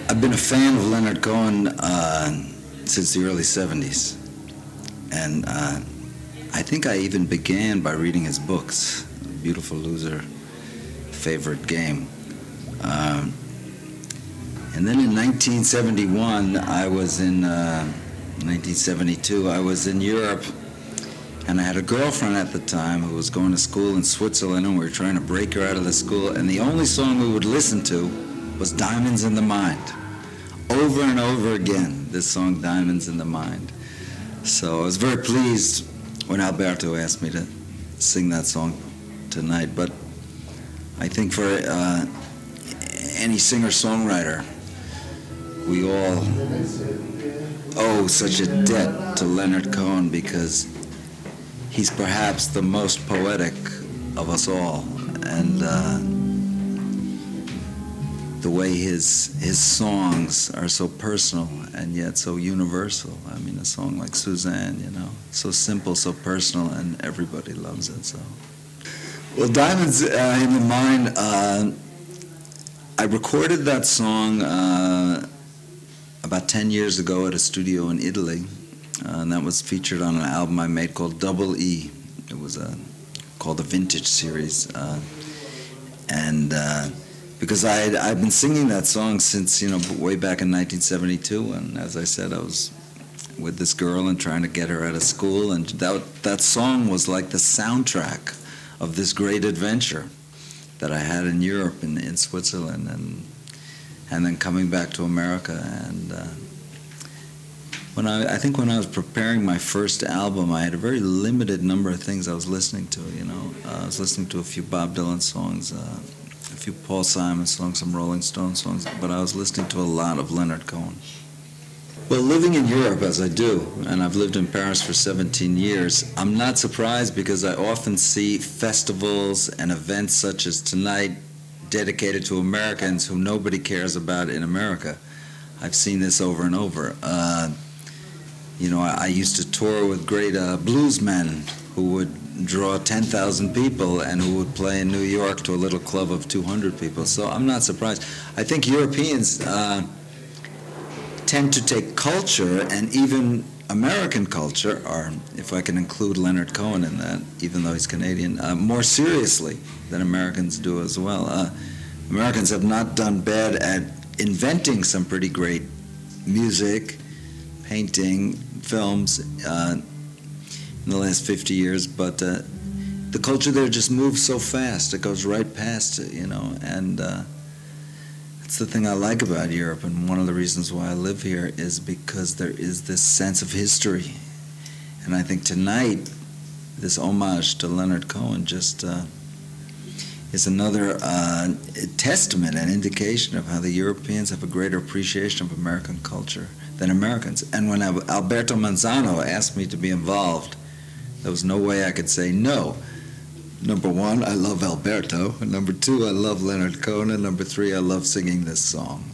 I've been a fan of Leonard Cohen since the early 70s. And I think I even began by reading his books, Beautiful Loser, Favorite Game. And then in 1971, I was in 1972, I was in Europe, and I had a girlfriend at the time who was going to school in Switzerland, and we were trying to break her out of the school, and the only song we would listen to was Diamonds in the Mind. Over and over again, this song, Diamonds in the Mind. So I was very pleased when Alberto asked me to sing that song tonight, but I think for any singer-songwriter, we all owe such a debt to Leonard Cohen because he's perhaps the most poetic of us all, and the way his songs are so personal and yet so universal. I mean, a song like Suzanne, you know, so simple, so personal, and everybody loves it. So, well, Diamonds in the Mind. I recorded that song about 10 years ago at a studio in Italy, and that was featured on an album I made called Double E. It was called the Vintage Series, because I'd been singing that song since, you know, way back in 1972, and as I said, I was with this girl and trying to get her out of school, and that song was like the soundtrack of this great adventure that I had in Europe, in Switzerland, and then coming back to America. And I think when I was preparing my first album, I had a very limited number of things I was listening to. You know, I was listening to a few Bob Dylan songs, a few Paul Simon songs, some Rolling Stone songs, but I was listening to a lot of Leonard Cohen. Well, living in Europe, as I do, and I've lived in Paris for 17 years, I'm not surprised because I often see festivals and events such as tonight dedicated to Americans who nobody cares about in America. I've seen this over and over. You know, I used to tour with great bluesmen who would draw 10,000 people and who would play in New York to a little club of 200 people. So I'm not surprised. I think Europeans tend to take culture, and even American culture, or if I can include Leonard Cohen in that, even though he's Canadian, more seriously than Americans do as well. Americans have not done bad at inventing some pretty great music, painting, films in the last 50 years, but the culture there just moves so fast. It goes right past it, you know, and that's the thing I like about Europe, and one of the reasons why I live here is because there is this sense of history. And I think tonight, this homage to Leonard Cohen just is another testament and indication of how the Europeans have a greater appreciation of American culture than Americans. And when Alberto Manzano asked me to be involved, there was no way I could say no. Number one, I love Alberto. Number two, I love Leonard Cohen. And number three, I love singing this song.